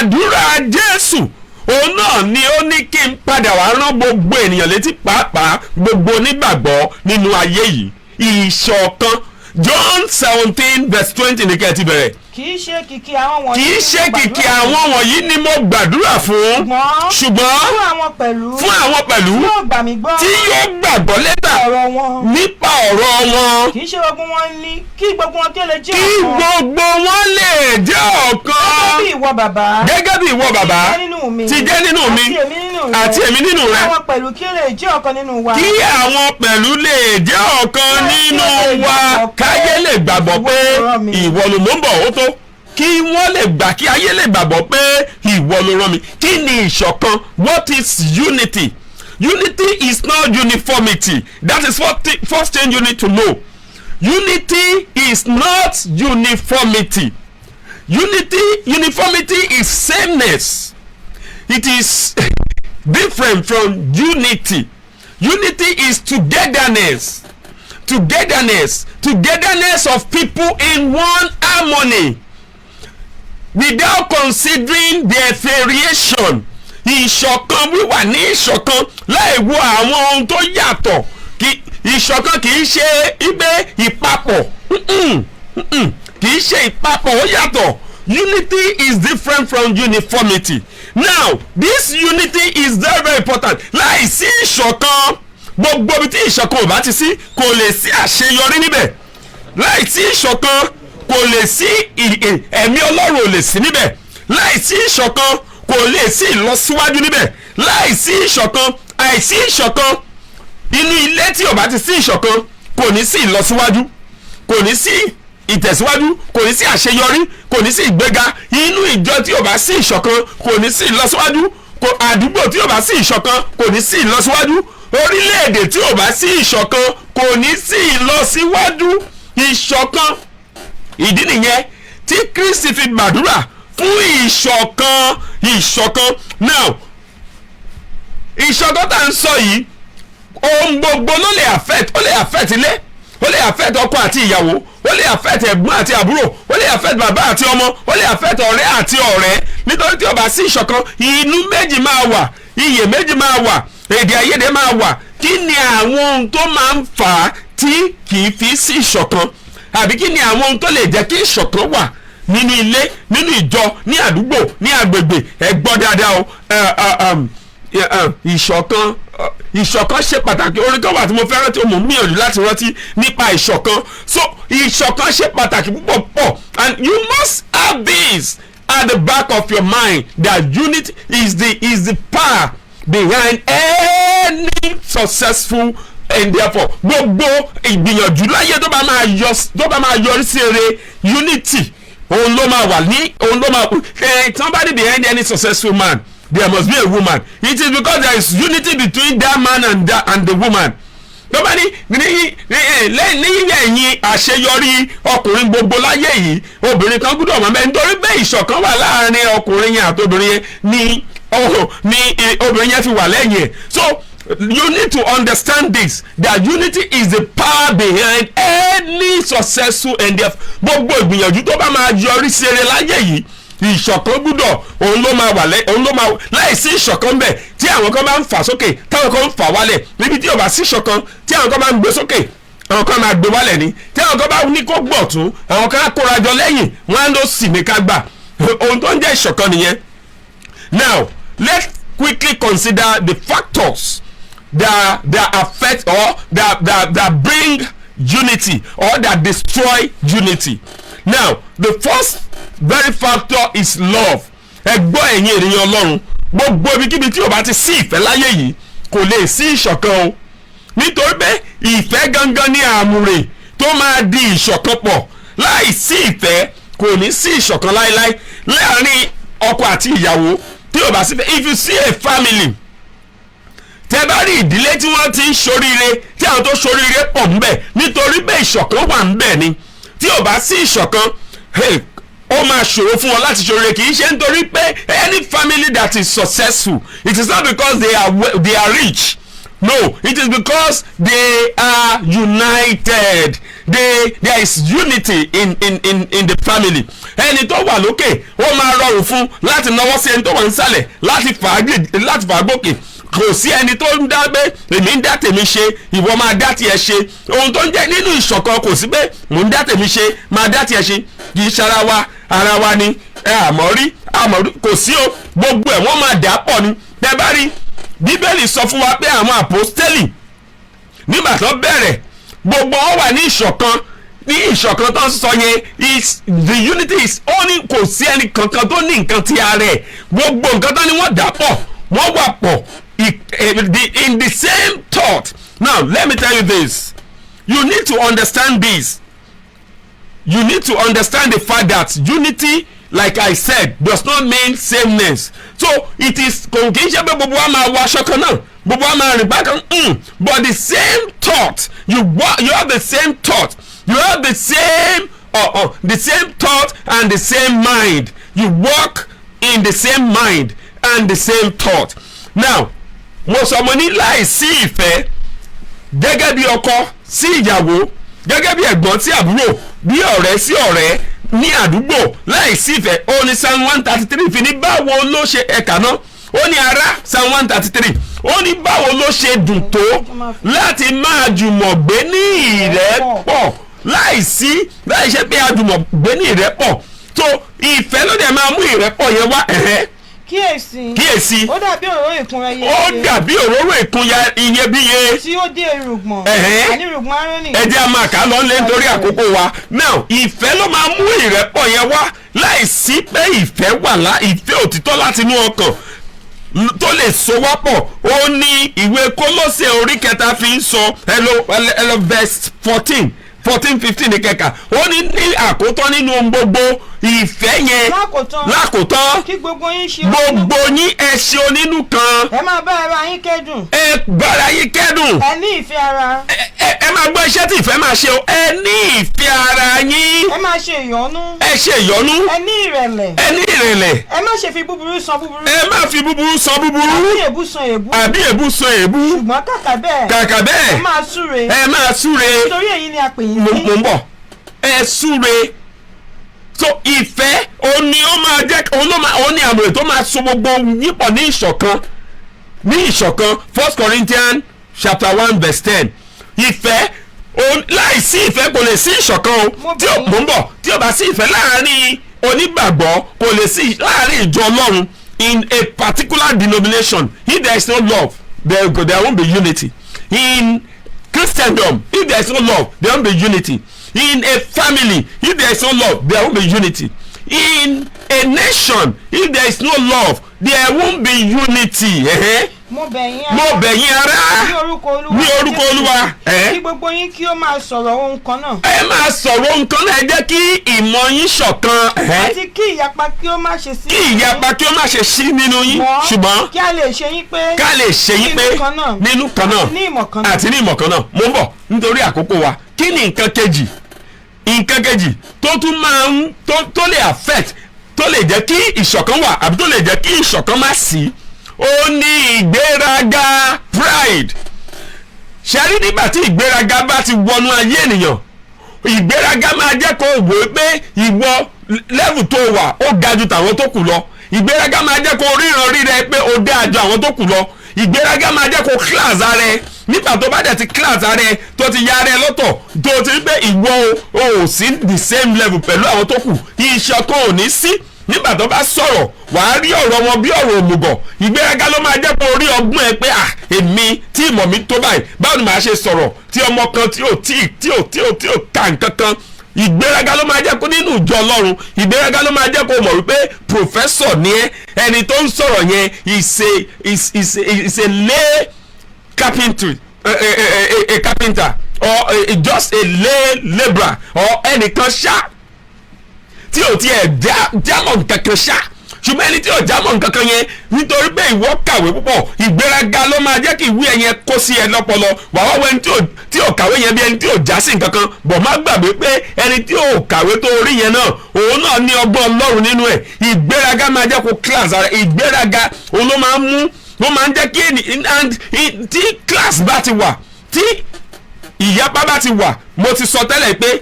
àdúrà Jésù òun náà ni ó ní kí n padà wá rán gbogbo ènìyàn létí, pàápàá gbogbo onígbàgbọ́ nínú ayé yìí, ìṣọ̀kan. John 17:20 ní kẹ́ẹ̀tì bẹ̀rẹ̀. kì í ṣe kìkì àwọn wọ̀nyí. kì í ṣe kìkì àwọn wọ̀nyí ni mo gbàdúrà fún. ṣùgbọ́n fún àwọn pẹ̀lú. tí yóò gbàgbọ́ lẹ́tà nípa ọ̀rọ̀ wọn. kì í ṣe gbogbo wọn ní kí gbogbo wọn lè jẹ́ ọ̀kan. kí gbogbo wọn lè jẹ́ ọ̀kan. gẹ́gẹ́ bí ìwọ bàbá. ti jẹ́ nínú mi. àti èmi nínú rẹ. kí àwọn pẹ̀lú kí lè jẹ́ ọ̀kan nínú wa. kí àwọn pẹ̀lú lè jẹ́ ọ̀kan nínú wa. káyé lè gbàgbọ́ pé ìwọ ló mọ̀ ń bọ̀ ó tó. kí wọ́n lè gbà, kí ayé lè gbàgbọ́ pé ìwọ ló rán mi. kí ni ìṣọ̀kan? What is unity? Unity is not uniformity. That is what first thing you need to know. Unity is not uniformity. Uniformity is sameness. It is different from unity. Unity is togetherness. Togetherness of people in one harmony, without considering their variation. Ìṣọ̀kan, wíwà ní ìṣọ̀kan láì wo àwọn ohun tó yàtọ̀. Ìṣọ̀kan kì í ṣe ibẹ̀ ìpapọ̀, kì í ṣe ìpapọ̀, ó yàtọ̀. Unity is different from uniformity. Now this unity is very very important. Láì sí ìṣọ̀kan, gbogbo ibi tí ìṣọ̀kan ò bá ti sí, kò lè sí àṣeyọrí níbẹ̀. Láì sí ìṣọ̀kan, kò lè sí ẹ̀mí Ọlọ́run ò lè sí níbẹ̀. Láì sí ìṣọ̀kan, kò lè sí ìlọsíwájú níbẹ̀. Láì sí ìṣọ̀kan, àìsí ìṣọ̀kan, inú ilé tí ò bá ti sí ìṣọ̀kan, kò ní sí ìlọsíwájú, kò ní sí ìtẹ̀síwájú, kò ní sí àṣeyọrí, kò ní sí ìgbéga. Inú ìjọ tí ò bá sí ìṣọ̀kan, kò ní sí ìlọsíwájú. Àdúgbò tí ò bá sí ìṣọ̀kan, kò ní sí ìlọsíwájú. Orílẹ̀-èdè tí ò bá sí ìṣọ̀kan, kò ní sí ìlọsíwájú. Ìṣọ̀kan, ìdí nìyẹn tí Kristi fi gbàdúrà fún ìṣọ̀kan. Now ìṣọ̀kan tá à ń sọ yìí, ohun gbogbo ló lè affect. Ó lè affect ilé, ó lè affect ọkọ àti ìyàwó, ó lè affect ẹ̀gbọ́n àti àbúrò, ó lè affect bàbá àti ọmọ, ó lè affect ọ̀rẹ́ àti ọ̀rẹ́. Nítorí tí ó bá sí ìṣọ̀kan, inú méjì máa wà, iyè méjì máa wà, èdè àìyedè máa wà. Kí ni àwọn ohun tó máa ń fà á tí kì í fi sí ìṣọ̀kan? Àbí kí ni àwọn ohun tó lè jẹ́ kí ìṣọ̀kan wà nínú ilé, nínú ìjọ, ní àdúgbò, ní agbègbè? Ẹ gbọ́ dáadáa o. Ìṣọ̀kan ṣe pàtàkì. Orin kan wà tí mo fẹ́ rántí, mo gbìyànjú láti rántí nípa ìṣọ̀kan. So ìṣọ̀kan ṣe pàtàkì púpọ̀ púpọ̀, and you must have this at the back of your mind, that unity is the power behind any successful endeavour. Gbogbo ìgbìyànjú láyé tó bá máa yọrí sí ere, unity òun ló máa wà ní, òun ló máa somebody behind any successful man, there must be a woman. It is because there is unity between that man and the woman. Tó bá ní lẹ́yìn ẹ̀yìn àṣeyọrí ọkùnrin gbogbo láyé yìí, obìnrin kan gbọ́dọ̀ mọ̀ bẹ́ẹ̀, nítorí bẹ́ẹ̀ ìṣọ̀kan wà láàrin ọkùnrin yẹn àti obìnrin yẹn ní obìnrin yẹn fi wà lẹ́yìn ẹ̀. So you need to understand this, that unity is the power behind any successful endeavour. Gbogbo ìgbìyànjú tó bá máa yọrí sí ere láyé yìí, ìṣọ̀kan gbúdọ̀, òun ló máa wà láìsí ìṣọ̀kan bẹ́ẹ̀, tí àwọn kan bá ń fà sókè táwọn kan ń fà wálẹ̀. Níbi tí ò bá sí ìṣọ̀kan, tí àwọn kan bá ń gbé sókè, àwọn kan máa gbé wálẹ̀ ni. Tí àwọn kan bá ní kó gbọ̀ tún, àwọn kan á kórajọ lẹ́yìn, wọ́n á lọ sì ní ká gbà. Ohun tó ń jẹ́ ìṣọ̀kan nìyẹn. Now let's quickly consider the factors that affect or that bring unity or that destroy unity. Now the first very factor is love. Ẹ gbọ́ ẹ̀yin ènìyàn Ọlọ́run, gbogbo ibikíbi tí ó bá ti sí ìfẹ́ láyé yìí, kò lè sí ìṣọ̀kan o. Nítorí pé ìfẹ́ gangan ní àmùrè tó máa di ìṣọ̀kan pọ̀. Láì sí ìfẹ́, kò ní sí ìṣọ̀kan láéláé láàrin ọkọ àti ìyàwó. Tí ó bá sí ìfẹ́, if you see a family, tẹ́ bá rí ìdílé tí wọ́n ti ń ṣoríire, tí àwọn tó ṣoríire pọ̀ ńbẹ̀, nítorí bẹ́ẹ̀ ìṣọ̀kan wà ńbẹ̀ ni. Tí ò bá sí ìṣọ̀kan, ó máa ṣòro fún wọn láti ṣoríire. Kì í ṣe nítorí pé any family that is successful, it is not because they are rich No, it is because they are united. There is unity in the family. Ẹni tó wà lókè ó máa rọrùn fún láti náwó sí ẹni tó wà nísàlẹ̀ láti fà á gòkè. Kò sí ẹni tó ń dá pé èmi ń dá tèmi ṣe ìwọ máa dá tiẹ̀ ṣe. Ohun tó ń jẹ́ nínú ìṣọ̀kan kò sí pé mò ń dá tèmi ṣe máa dá tiẹ̀ ṣe. Kì í ṣe ara wa ni àmọ́ kò sí o, gbogbo ẹ̀ wọ́n máa dà pọ̀ ni. Tẹ́ bá rí Bíbélì sọ fún wa pé àwọn àpọ́stélì nígbà tó bẹ̀rẹ̀ gbogbo wọn wà ní ìṣọ̀kan tó ń sọ yẹn the unity is only, kò sí ẹni kankan tó ní nǹkan ti ara ẹ̀, gbogbo nǹkan tó ní wọ́n dà pọ̀ wọ́n wà pọ̀ in the same thought. Now let me tell you this, you need to understand this. You need to understand the fact that unity, like I said, does not mean sameness. So it is kò kì í ṣe pé gbogbo wa máa wọ aṣọ kan náà, gbogbo wa máa rìn bákan, but the same thought, you have the same thought, you have the same thought and the same mind. You work in the same mind and the same thought. Now mo sọ mo ní láìsí ìfẹ́ gẹ́gẹ́ bí ọkọ sí ìyàwó, gẹ́gẹ́ bí ẹ̀gbọ́n sí àbúrò, bí ọ̀rẹ́ sí ọ̀rẹ́ ní àdúgbò, láìsí ìfẹ́. Ó ní Psalm 133 fi ní báwo ló ṣe ẹ̀ka náà, ó ní ará Psalm 133 ó ní báwo ló ṣe dùn tó láti máa jùmọ̀ gbé ní ìrẹ́pọ̀ láìṣe pé a jùmọ̀ gbé ní ìrẹ́pọ̀. So ìfẹ́ ló dẹ̀ máa mú ìrẹ́pọ̀ yẹn wá. Kíyèsí ó dàbí òróró ìkunra iyebíye. Ó dàbí òróró ìkunra iyebíye tí ó dé irùngbọ̀n. Àní irùngbọ̀n Áárónì. Ẹ jẹ́ a máa kà á lọ lé nítorí àkókò wa. Now ìfẹ́ ló máa mú ìrẹ́pọ̀ yẹn wá, láìsí pé ìfẹ́ wà ìfẹ́ òtítọ́ láti inú ọkàn tó lè so wá pọ̀. Ó ní ìwé Kólósè orí kẹta fi ń sọ hello verse 14-15 ní kẹka. Ó ní àkótán nínú ohun gbogbo ìfẹ́ yẹn lákòótán kí gbogbo yín ẹ ṣe onínú kan. Ẹ máa bá ara yín kẹ́dùn. Ẹ bára yín kẹ́dùn. Ẹ ní ìfẹ́ ara. Ẹ máa gbọ́ iṣẹ́ tí ìfẹ́ máa ṣe o. Ẹ ní ìfẹ́ ara yín. Ẹ máa ṣe ìyọ́nú. Ẹ ṣe ìyọ́nú. Ẹ ní ìrẹ̀lẹ̀. Ẹ ní ìrẹ̀lẹ̀. Ẹ má ṣe fi búburú san búburú. Ẹ má fi búburú san búburú. Àbí èébú san èébú. Àbí èébú san èébú. Ṣùgbọ́n kàkà bẹ́ẹ̀. Ẹ máa súre. Nítorí èyí ni a pè yín sí. Mo ń bọ̀. Ẹ súre. So ìfẹ́ òní ó máa jẹ́ òní àmọ̀ràn tó máa so gbogbo yípo ní ìṣọ̀kan 1 Corinthians chapter 1 verse 10. Ìfẹ́ láìsí ìfẹ́ kò lè sí ìṣọ̀kan o. Mo ń bọ̀, tí ó bá sí ìfẹ́ láàárín onígbàgbọ́ kò lè sí láàárín ìjọ Ọlọ́run in a particular denomination. If there is no love, there won't be unity. In Christendom, if there is no love, there won't be unity. In a family, if there is no love, there won't be unity. In a nation, if there is no love, there won't be unity. Mo bẹ̀ yín ará ní orúkọ Olúwa kí gbogbo yín kí ó máa sọ̀rọ̀ ohun kan náà. Ẹ máa sọ̀rọ̀ ohun kan náà, ẹ jẹ́ kí ìmọ̀ yín ṣọ̀kan. Àti kí ìyapa kí ó má ṣe sí. Kí ìyapa kí ó má ṣe sí nínú yín. Ṣùgbọ́n kí a lè ṣe yín pé nínú kan náà àti ní ìmọ̀ kan náà. Mo ń bọ̀ nítorí àkókò wa. Kí ni nǹkan kejì tó tún máa ń tó lè affect, tó lè jẹ́ kí ìṣọ̀kan wà àbí tó lè jẹ́ kí ìṣọ̀kan má sí? Ó ní ìgbéraga, pride. Ṣẹ́rí nígbà tí ìgbéraga bá ti wọnú ayé ènìyàn, ìgbéraga máa jẹ́ kó wò pé ìwọ level tó wà ó ga ju tàwọn tó kù lọ. Ìgbéraga máa jẹ́ kó ríran rírẹ pé ó dáa ju àwọn tó kù lọ. Ìgbéraga máa jẹ́ kó class ara ẹ. Nígbà tó bá dẹ̀ ti class ara ẹ tó ti ya ara ẹ lọ́tọ̀, tó ti rí pé ìwọ ò sí the same level pẹ̀lú àwọn tó kù, ìṣọ̀kan ò ní sí. Nígbà tó bá sọ̀rọ̀ wàá rí ọ̀rọ̀ wọn bí ọ̀rọ̀ òmùgọ̀. Ìgbéraga ló máa jẹ́ pé orí ọgbọ́n ẹ pé èmi tí ìmọ̀ mi tó báyìí báwo ni màá ṣe sọ̀rọ̀ tí ọmọ kan tí ò ka nǹkan kan. Ìgbéraga ló máa jẹ́ kó nínú ìjọ Ọlọ́run, ìgbéraga ló máa jẹ́ kó mọ̀ wípé professor ni ẹ́, ẹni tó ń sọ̀rọ̀ yẹn is a lay carpenter, a carpenter or just a lay labourer or ẹnìkan ṣá tí ò tiẹ̀ jámọ̀ nǹkankan ṣá. Ṣùgbọ́n ẹni tí ò jámọ̀ nǹkankan yẹn nítorí pé ìwọ kàwé púpọ̀, ìgbéraga ló máa jẹ́ kí ìwé ẹ̀yẹn kó sí ẹ lọ́pọlọ. Wàá wá wọ ẹni tí ò kàwé yẹn bí ẹni tí ò já sí nǹkankan. Bọ̀ má gbàgbé pé ẹni tí ò kàwé tó rí yẹn náà òun náà ní ọgbọ́n Ọlọ́run nínú ẹ̀. Ìgbéraga máa jẹ́ kó class ara. Ìgbéraga òun ló máa ń mú ó máa ń jẹ́ kí and tí class bá ti wà tí ìyapa bá ti wà mo ti sọ tẹ́lẹ̀ pé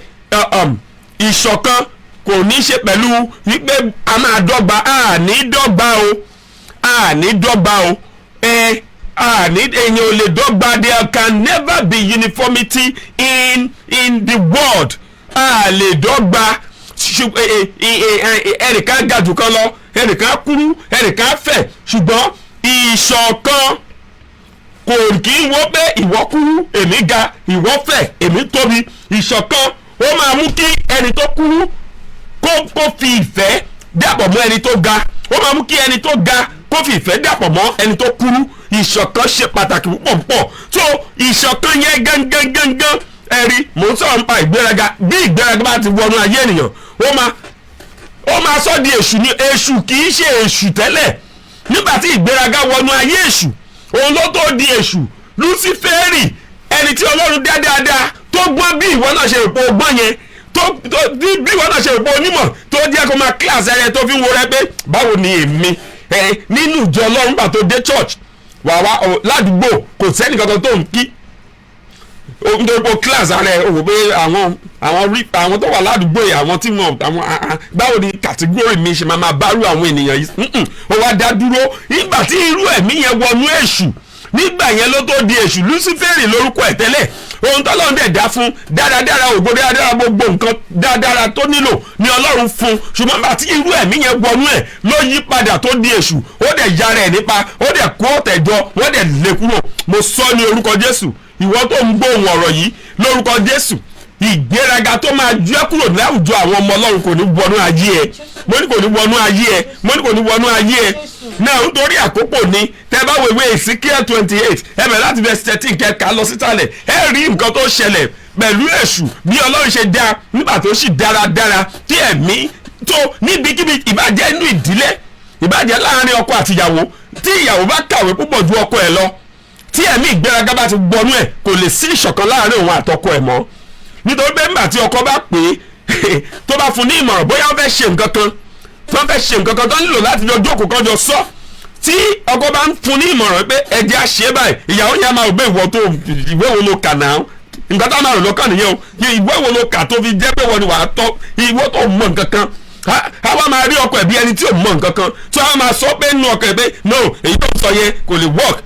ìṣọ̀kan kò ní ṣe pẹ̀lú wípé a máa dọ́gba àní dọ́gba o èèyàn ò lè dọ́gba. There can never be uniformity in the world. A lè dọ́gba ẹnìkan ga jù kan lọ, ẹnìkan kúrú, ẹnìkan fẹ̀, ṣùgbọ́n ìṣọ̀kan kò kí ń wọ́ pé ìwọ kúrú èmi ga, ìwọ fẹ̀ èmi tóbi. Ìṣọ̀kan ó máa mú kí ẹni tó kúrú kó fi ìfẹ́ dàpọ̀ mọ́ ẹni tó ga, ó máa mú kí ẹni tó ga kó fi ìfẹ́ dàpọ̀ mọ́ ẹni tó kúrú. Ìṣọ̀kan ṣe pàtàkì púpọ̀. So ìṣọ̀kan yẹn gangan ẹ̀rí mò ń sọ̀rọ̀ nípa ìgbéraga. Bí ìgbéraga bá ti wọnú ayé ènìyàn ó máa sọ di èṣù. Ní èṣù kì í ṣe èṣù tẹ́lẹ̀. Nígbà tí ìgbéraga wọnú ayé èṣù, òun ló tó di èṣù. Lúsífẹ́rì, ẹni tí Ọlọ́run dá dáadáa tó gbọ́n bí ìwọ náà ṣe rò pé o gbọ́n yẹn, bí ìwọ náà ṣe rò pé onímọ̀, tó jẹ́ kó máa kíláàsì ẹyẹ tó fi ń wo rẹ pé báwo ni èmi nínú ìjọ Ọlọ́run gbà tó dé church wàá ládùúgbò kò sẹ́ni kankan tó ń kí nítorí pé kíláàsì ara ẹ̀ wò pé àwọn tó wà ládùúgbò yìí àwọn tí wọn báwo ni kàtígórì mi ṣe máa bárú àwọn ènìyàn yìí ó wá dá dúró. Nígbà tí irú ẹ̀mí yẹn wọnú èṣù, nígbà yẹn ló tó di èṣù. Lúsífẹ́rì lórúkọ ẹ̀ tẹ́lẹ̀, ohun tó Ọlọ́run dẹ̀ dá fún dáradára, ògo dáradára, gbogbo nǹkan dáradára tó nílò ni Ọlọ́run fún. Ṣùgbọ́n nígbà tí irú ẹ̀mí yẹn wọnú ẹ̀ ló yí padà tó di èṣù, ó dẹ̀ yára ẹ̀ nípa, ó dẹ̀ kó ọ̀tẹ̀jọ, wọ́n dẹ̀ lé kúrò. Mo sọ ní orúkọ Jésù, ìwọ tó ń gbóhùn ọ̀rọ̀ yìí lórúkọ Jésù, ìgbéraga tó máa jẹ́ kúrò láwùjọ àwọn ọmọ Ọlọ́run kò ní wọnú ayé ẹ. Mo ní kò ní wọnú ayé ẹ. Náà nítorí àkókò ni tẹ́ bá wo ìwé Ezekiel 28 ẹ bẹ̀rẹ̀ láti verse 13 kẹ́ka lọ sísàlẹ̀, ẹ rí nǹkan tó ṣẹlẹ̀ pẹ̀lú èṣù bí Ọlọ́run ṣe dá nígbà tó sì dáradára tí ẹ̀mí tó níbikíbi, ìbàjẹ́ inú ìdílé, ìbàjẹ́ láàrin ọkọ àti ìyàwó, tí ìyàwó bá kàwé púpọ̀ ju ọkọ ẹ̀ lọ, tí ẹ̀mí ìgbéraga bá ti gbọnú ẹ̀, kò lè sí ìṣọ̀kan láàrin òun àtọkọ ẹ̀ mọ́. Nítorí pé nígbà tí ọkọ bá pè é tó bá fún ní ìmọ̀ràn bóyá wọ́n fẹ́ ṣe nǹkan kan tó nílò láti jọ jókòó kan jọ sọ, tí ọkọ bá ń fún ní ìmọ̀ràn pé ẹ̀jẹ̀ àṣẹ báyìí, ìyàwó yẹn máa gbé ìwé wo ló kà náà, nǹkan tá máa rò lọ́kàn nìyẹn o, ìwé wo ló kà tó fi jẹ́ pé wọ́n ni wàá tọ́ ìwé tó mọ̀ nǹkan kan. Àwa máa rí ọkọ ẹ̀ bí ẹni tí ò mọ̀ nǹkan kan, tó a máa sọ pé nínú ọkọ ẹ̀ pé no, èyí tó ń sọ yẹn kò lè work.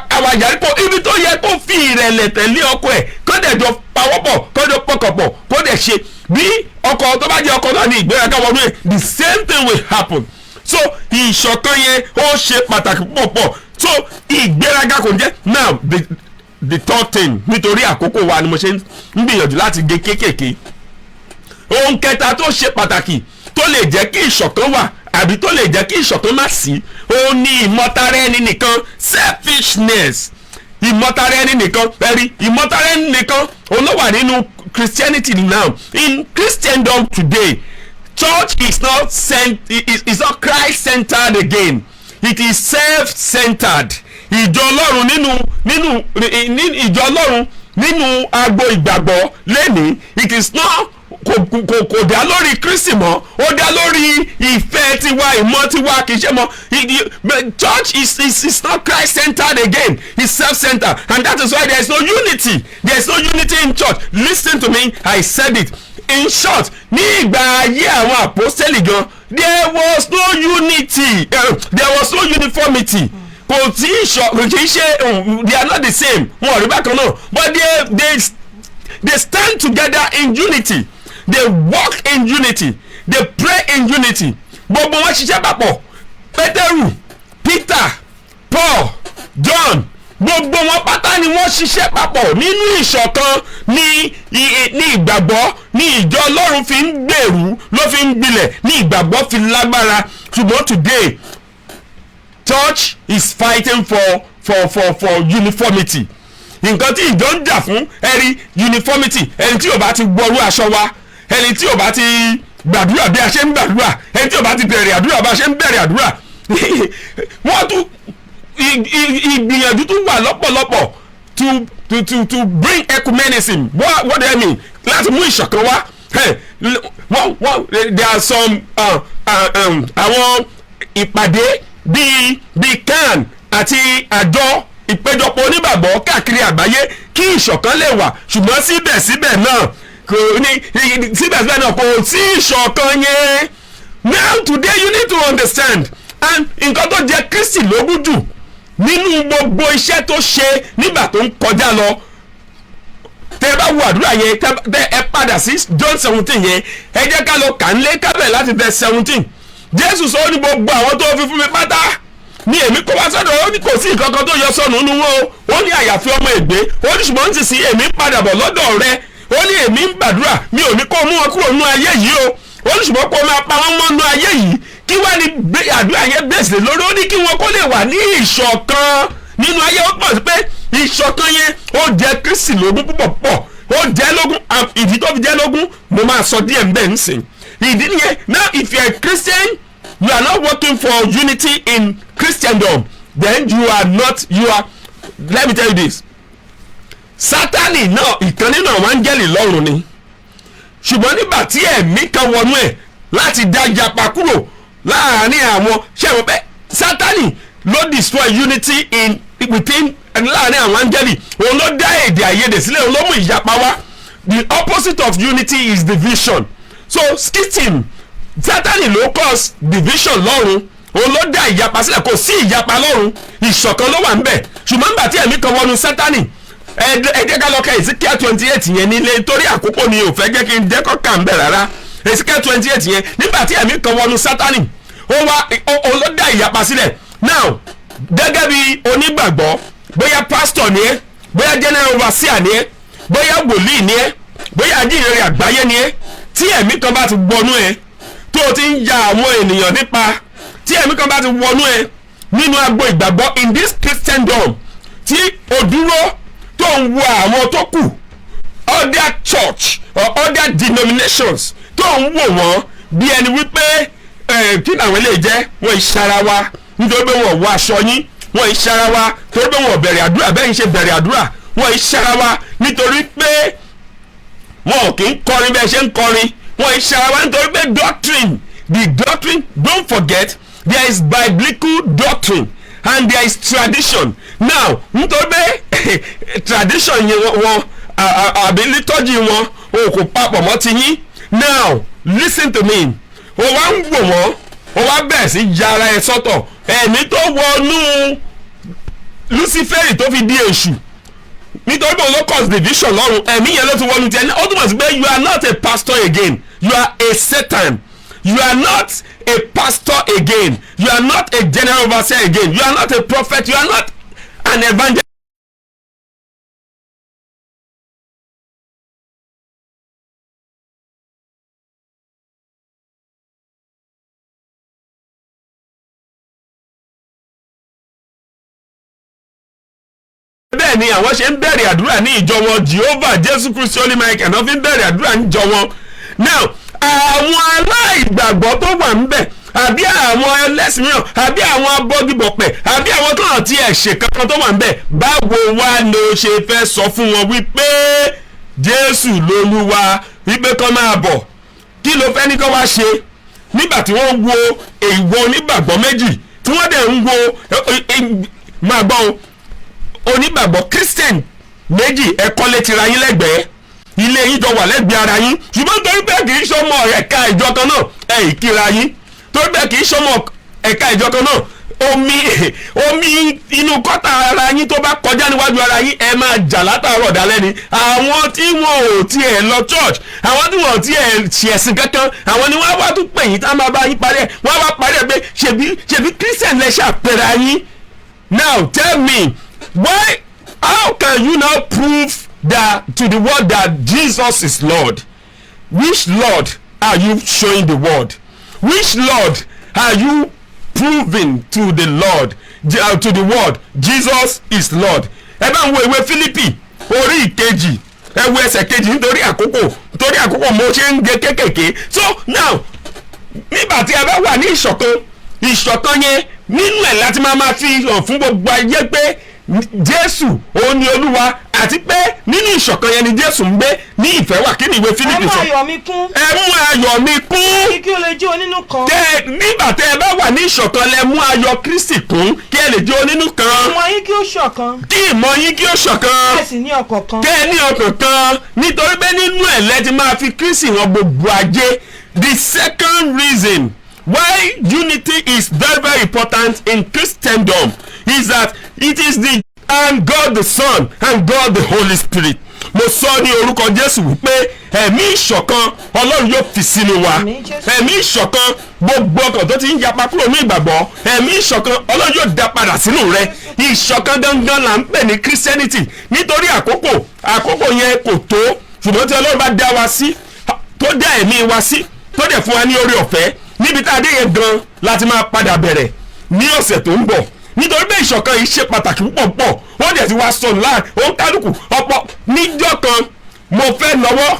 Àwa yàrá pọ̀ ibi tó yẹ kó fi ìrẹ̀lẹ̀ tẹ̀lé ọkọ ẹ̀, kó dẹ̀ jọ pawọ́pọ̀, kó jọ pọkànpọ̀, kó dẹ̀ ṣe bí ọkọ tó bá jẹ́ ọkọ náà ní ìgbéraga wọnú ẹ̀, the same thing will happen. So ìṣọ̀kan yẹn ó ṣe pàtàkì púpọ̀. So ìgbéraga kò jẹ́ now the third thing, nítorí àkókò wa ni mo ṣe ń gbìyànjú láti gé kéékèèké. Ohun kẹta tó ṣe pàtàkì tó lè jẹ́ kí ìṣọ̀kan wà àbí tó lè jẹ́ kí ìṣọ̀kan má sí, ó ní ìmọ̀tara ẹni nìkan, selfishness. Ìmọ̀tara ẹni nìkan, ẹ̀rí ìmọ̀tara ẹni nìkan òun ló wà nínú Christianity now. In Christendom today, church is not Christ-centered again. It is self-centered. Ìjọ Ọlọ́run ìjọ Ọlọ́run nínú agbo ìgbàgbọ́ lẹ́ni, it is not kò dá lórí Kristi mọ́, ó dá lórí ìfẹ́ tiwa, ìmọ̀ tiwa, kì í ṣe mọ́. Church is not Christ-centered again, it's self-centered, and that is why there is no unity. There is no unity in church. Listen to me, I said it. In short, ní ìgbà ayé àwọn àpọ́sítélì gan, there was no unity, there was no uniformity. Kò tí kì í ṣe they are not the same, wọn ò rí bákan náà, but they stand together in unity. They walk in unity, they pray in unity. Gbogbo wọn ṣiṣẹ́ papọ̀. Pétérù, Peter, Paul, John, gbogbo wọn pátá ni wọ́n ṣiṣẹ́ papọ̀ nínú ìṣọ̀kan ní ìgbàgbọ́, ní ìjọ Ọlọ́run fi ń gbèrú, ló fi ń gbilẹ̀, ní ìgbàgbọ́ fi lágbára. Ṣùgbọ́n today church is fighting for uniformity. Nǹkan tí ìjọ ń jà fún ẹ̀rí uniformity. Ẹni tí ò bá ti gbọ́rú aṣọ wa, ẹni tí ò bá ti gbàdúrà bí a ṣe ń gbàdúrà, ẹni tí ò bá ti bẹ̀rẹ̀ àdúrà bá a ṣe ń bẹ̀rẹ̀ àdúrà, wọ́n tún ìgbìyànjú tún wà lọ́pọ̀lọpọ̀ to bring ecumenism. What do I mean? Láti mú ìṣọ̀kan wá. There are some àwọn ìpàdé bíi àti àjọ ìpéjọpọ̀ onígbàgbọ́ káàkiri àgbáyé kí ìṣọ̀kan lè wà, ṣùgbọ́n síbẹ̀síbẹ̀ náà kò sí ìṣọ̀kan yẹn. Now today you need to understand, and nǹkan tó jẹ́ Kristi lógún jù nínú gbogbo iṣẹ́ tó ṣe nígbà tó ń kọjá lọ, tẹ́ bá wo àdúrà yẹn ẹ padà sí John 17 yẹn, ẹ jẹ́ ká lọ kà ń lé kábẹ̀ láti verse 17. Jésù sọ ó ní gbogbo àwọn tó fi fún mi pátá ní èmi kó wá sọ́dọ̀, ó ní kò sí nǹkan kan tó yọ sọnù nínú wọn o, ó ní àyàfi ọmọ ègbé, ó ní ṣùgbọ́n ti sìn èmi ń padà bọ̀ lọ́dọ̀ rẹ, ó ní èmi ń gbàdúrà mi ò ní kó mú wọn kúrò nínú ayé yìí o, ó ní ṣùgbọ́n kó máa pa wọ́n mọ́ nínú ayé yìí. Kí wá ní àdúrà yẹn bẹ̀sẹ̀ lórí, ó ní kí wọn kó lè wà ní ìṣọ̀kan nínú ayé. Ó pọ̀ sí pé ìṣọ̀kan yẹn ó jẹ́ Kristi lógún púpọ̀, ó jẹ́ lógún. Ìdí tó fi jẹ́ lógún mo máa sọ díẹ̀ ń bẹ̀ ń sìn. Ìdí nìyẹn. Now if you are a Christian, you are not working for unity in Christendom, then let me tell you this, Sátánì náà ìkan nínú àwọn áńgẹ́lì lọ́run ni, ṣùgbọ́n nígbà tí ẹ̀mí kan wọnú ẹ̀ láti dá yapa kúrò láàárín àwọn ṣẹ́wọ̀n pé Sátánì ló destroy unity within láàárín àwọn áńgẹ́lì, òun ló dá èdè àìyedè sílẹ̀, òun ló mú ìyapa wá. The opposite of unity is division. So schism, Sátánì ló cause division lọ́run, òun ló dá ìyapa sílẹ̀. Kò sí ìyapa lọ́run, ìṣọ̀kan ló wà ń bẹ̀. Ṣùgbọ́n nígbà tí ẹ̀mí kan wọnú Sátánì, ẹ jẹ́ ká lọ ka Ezekiel 28 yẹn nílé, torí àkókò ni ò fẹ́ jẹ́ kí n dẹ́kọ̀ kà ń bẹ̀ rárá. Ezekiel 28 yẹn, nígbà tí ẹ̀mí kan wọnú Sátánì, ó ló dá ìyapa sílẹ̀. Now gẹ́gẹ́ bí onígbàgbọ́, bóyá pastor ni ẹ́, bóyá general overseer ni ẹ́, bóyá wòlíì ni ẹ́, bóyá ajínrere àgbáyé ni ẹ́, tí ẹ̀mí kan bá ti wọnú ẹ tó o ti ń ya àwọn ènìyàn nípa, tí ẹ̀mí kan bá ti wọnú ẹ nínú agbo ìgbàgbọ́ in this Christendom, tí o dúró tó ń wo àwọn tó kù other church or other denominations, tó ń wò wọ́n bí ẹni wípé kí làwọn eléyìí jẹ́, wọ́n ìṣara wa nítorí pé wọ́n wọ aṣọ yín, wọ́n ìṣara wa torí pé wọ́n bẹ̀rẹ̀ àdúrà bẹ́ẹ̀ ń ṣe bẹ̀rẹ̀ àdúrà, wọ́n ìṣara wa nítorí pé wọn kì í kọrin bẹ́ẹ̀ ṣe ń kọrin, wọ́n ìṣara wa nítorí pé doctrine, the doctrine, don't forget there is biblical doctrine and there is tradition. Now nítorí pé tradition yẹn wọn àbí liturgy wọn o kò papọ̀ mọ́ ti yín. Now listen to me, o wá ń wò wọ́n, o wá bẹ̀rẹ̀ sí yàrá ẹ sọ́tọ̀, ẹ̀mí tó wọnú Luciferi tó fi di èṣù nítorí pé olóò cause division lọ́run, ẹ̀mí yẹn ló ti wọnú tiẹ̀ ní. Ó túmọ̀ sí pé you are not a pastor again, you are a Satan. You are not a pastor again, you are not a general overseer again, you are not a prophet, you are not an evangelist. Bẹ́ẹ̀ ni àwọn ṣe ń bẹ̀rẹ̀ àdúrà ní ìjọ wọn, Jehovah Jésù Kristi Holy Michael náà fi ń bẹ̀rẹ̀ àdúrà ní ìjọ wọn. Now àwọn aláìgbàgbọ́ tó wà ń bẹ̀, àbí àwọn ẹlẹ́sìn mìíràn, àbí àwọn abọ́gibọ̀pẹ̀, àbí àwọn tó hàn tí ẹ̀ ṣe kankan tó wà ń bẹ̀, báwo wá ló ṣe fẹ́ sọ fún wọn wípé Jésù lolúwa, wípé kán máa bọ̀? Kí ló fẹ́ ní kán wá ṣe nígbà tí wọ́n wo èèwọ̀ onígbàgbọ́ méjì tí wọ́n dẹ̀ ń wo máa gbọ́ onígbàgbọ́ Christian méjì ẹ̀kọ́ lè tira yín lẹ́gbẹ̀ẹ́, ilé yín jọ wà lẹ́gbẹ̀ẹ́ ara yín, ṣùgbọ́n torí bẹ́ẹ̀ kì í ṣọmọ ẹ̀ka ìjọ kan náà ẹ̀ ìkíra yín, torí bẹ́ẹ̀ kì í ṣọmọ ẹ̀ka ìjọ kan náà omi inú kọ́tà ara yín tó bá kọjá níwájú ara yín ẹ máa jà látàárọ̀ dálẹ́ ni. Àwọn tí wọn ò tiẹ̀ lọ church, àwọn tí wọn ò tiẹ̀ ṣẹ̀sìn kankan, àwọn ni wọ́n wá tún pè yín tá a máa bá yín parí ẹ̀, wọ́n wá parí ẹ̀ pé ṣebí Christian lẹ ṣàpẹẹrẹ yín. Now tell me, how can you now prove that to the world that Jesus is Lord? Which Lord are you showing the world? Which Lord are you proving to the Lord, to the world? Jesus is Lord. Ẹ bá ń wo ìwé Fílípì orí ìkejì, ẹ wo ẹsẹ̀ kejì, nítorí àkókò mo ṣe ń gé kékèké. So now nígbà tí ẹ bá wà ní ìṣọ̀kan yẹn, nínú ẹ̀ láti máa fi hàn fún gbogbo ayé pé Jésù òun ni Olúwa àti pé nínú ìṣọ̀kan yẹn ni Jésù ń gbé ní ìfẹ́ wà. Kí ni ìwé Fílípì sọ? ẹ mú ayọ̀ mi kún. ẹ mú ayọ̀ mi kún. kí o lè jẹ́ onínú kan. nígbà tẹ́ ẹ bá wà ní ìṣọ̀kan lẹ mú ayọ̀ Kristi kún kí ẹ lè jẹ́ onínú kan. ìmọ̀ yín kí ó ṣọ̀kan. kí ìmọ̀ yín kí ó ṣọ̀kan. kí ẹ sì ní ọkàn kan. kẹ́ ẹ ní ọkàn kan nítorí pé nínú ẹ̀ lẹ ti máa fi Kristi hàn gbogbo ajé. The second reason why unity is very very important in Christendom is that it is the and God the Son and God the Holy Spirit. Mo sọ ní orúkọ Jésù wípé ẹ̀mí ìṣọ̀kan Ọlọ́run yóò fi sínú wa. ẹ̀mí ìṣọ̀kan gbogbo ọkàn tó ti ń yapa kúrò ní ìgbàgbọ́, ẹ̀mí ìṣọ̀kan Ọlọ́run yóò dá padà sínú rẹ. Ìṣọ̀kan gangan là ń pè ní Christianity nítorí àkókò yẹn kò tó, ṣùgbọ́n tí Ọlọ́run bá dá wa sí, tó dá ẹ̀mí wa sí, tó dẹ̀ fún wa ní oore ọ̀fẹ́, níbi tá a dé yẹn gan láti máa padà bẹ̀rẹ̀ ní ọ̀sẹ̀ tó ń bọ̀. Nítorí pé ìṣọ̀kan yìí ṣe pàtàkì púpọ̀ wọ́n dẹ̀ ti wá sọ̀rọ̀ láàrin òun kálukú ọ̀pọ̀ níjọ́ kan mo fẹ́ lọ́wọ́